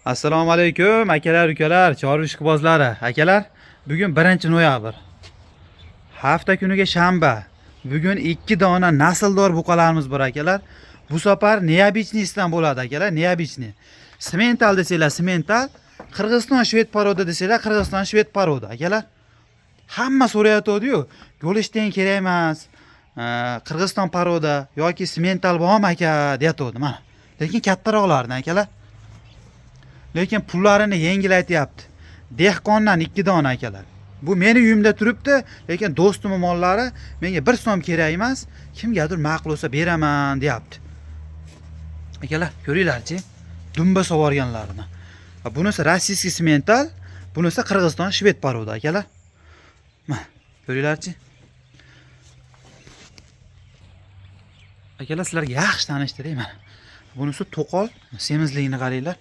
Assalomu alaykum akalar, ukalar, chorva ishqibozlari. Akalar, bugun 1-noyabr. Hafta kuniga shanba. Bugun 2 dona nasldor buqalarimiz bor akalar. Bu safar neobichniysdan bo'ladi akalar, neobichniy. Simental desanglar, simental. Qirg'iziston shved poroda desanglar, Qirg'iziston shved poroda akalar. Hamma so'rayotdi-yu, Golishten kerak emas. Qirg'iziston poroda yoki simental bormi aka deyotdi, mana. Lekin kattaroqlardan akalar. Lekin pullarini yengillayapti. Dehqondan 2 dona akalar. Bu meni uyimda turibdi, lekin do'stimning mollari menga 1 so'm kerak emas, kimgadir ma'qul bo'lsa beraman deyapti. Akalar, ko'ringlarchi, dumba sovorganlarini. Bunisi rossiyskiy simental, bunisi Qirg'iziston shved poroda akalar. Mana, ko'ringlarchi. Akalar, sizlarga yaxshi tanishtiray mana. Bunisi to'qol, semizligini qaranglar.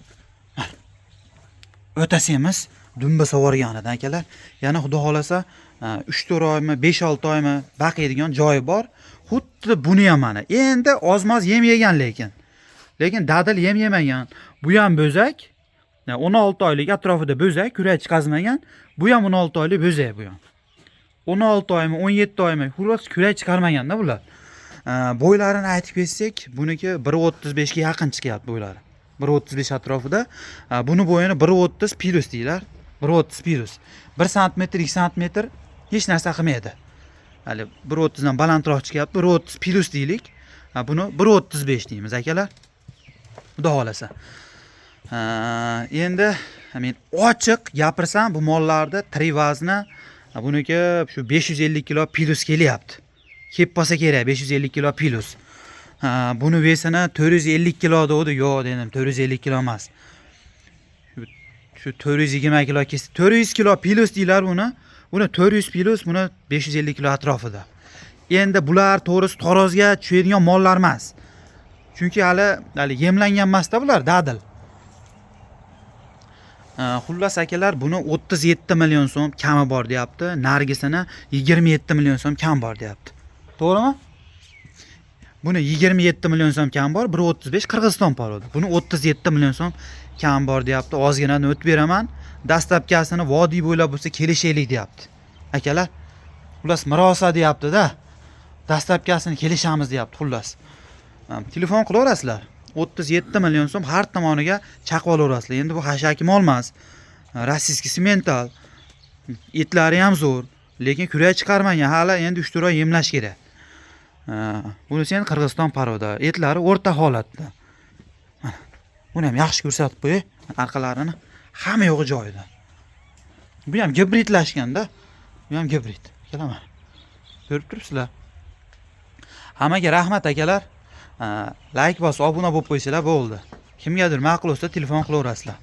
O'ta semiz, dumba sovorganidan akalar. Yana xudo xolasa 3-4 oymi, 5-6 oymi baqiydigan joyi bor. Xuddi buni ham mana. Endi ozmoz yem yegan lekin dadil yem yemagan. Bu ham bo'zak. 16 oylik atrofida bo'zak, kurak chiqazmagan. Bu ham 16 oylik bo'zak bu ham. 16 oymi, 17 oymi, xullas kurak chiqarmaganda bular. Bo'ylarini aytib ketsak, buniki 1.35 ga yaqin chiqyapti bo'ylari. 1.35 atrofida. Buni bo'yini 1.30 plus deylar. 1.30 plus. 1 sm, 2 sm hech narsa qilmaydi. Hali 1.30 dan balandroq chiqyapti. 1.30 plus deylik. Buni 1.35 deymiz akalar. Xudo xolasa. Endi men ochiq gapirsam, bu mollarda tri vazni buniki shu 550 kilo plus kelyapti. Kelib qolsa kerak 550 kilo plus. Buni vesini 450 kilo dedi. Yo'q dedim, 450 kilo emas. Shu 420 kilo kesdi. 400 kilo plus deylar buni. Buni 400 plus, buni 550 kilo atrofida. Endi bular to'g'risi tarozga tushadigan mollar emas. Chunki hali yemlangan emasda bular, dadil. Xullas akalar, buni 37 million so'm kami bor deyapti. Nargisini 27 million so'm kam bor deyapti. To'g'rimi? Buni 27 million so'm kam bor, 1.35 Qirg'iziston poroda. Buni 37 million so'm kam bor deyapti. Ozgina o'tib beraman. Dastlabkasini vodiy bo'ylab bo'lsa kelishaylik deyapti. Akalar, xullas mirosa deyapti-da. Dastlabkasini kelishamiz deyapti xullas. Telefon qilaverasizlar. 37 million so'm har tomoniga chaqib olaverasizlar. Endi bu hashaki mol emas. Rossiyskiy simental. Etlari ham zo'r, lekin kurak chiqarmagan. Hali endi 3-4 oy yemlash kerak. Bunisi endi Qirg'iziston poroda. Etlari o'rta holatda. Buni ham yaxshi ko'rsatib qo'y, orqalarini. Hamma yo'g'i joyida. Bu ham gibridlashganda. Bu ham gibrid. Kelaman. Ko'rib turibsizlar. Hammaga rahmat akalar. Like bosib, obuna bo'lib qo'ysanglar bo'ldi. Kimgadir ma'qul bo'lsa telefon qilaverasizlar.